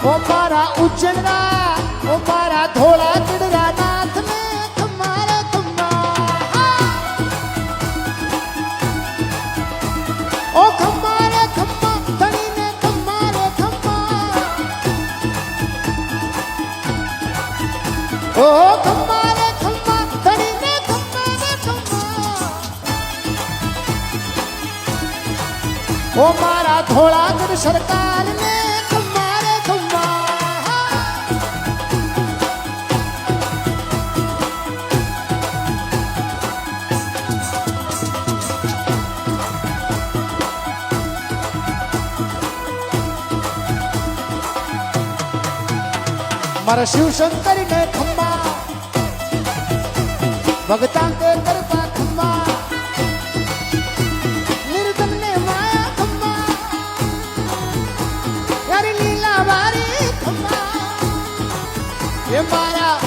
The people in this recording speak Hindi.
ओ मारा उज्जैना ओ मारा धोला चिड़रा नाथ ने तुम्हारे खम्मा ओ खम्मा रे खम्मा धनी ने खम्मा रे खम्मा ओ खम्मा रे खम्मा धनी ने खम्मा रे खम्मा ओ मारा धोला चिड़ सरकार ने मारा शिव शंकर ने खम्मा भगतां के करता खम्मा निर्धन ने माया खम्मा यारी लीला वारी खम्मा ये मारा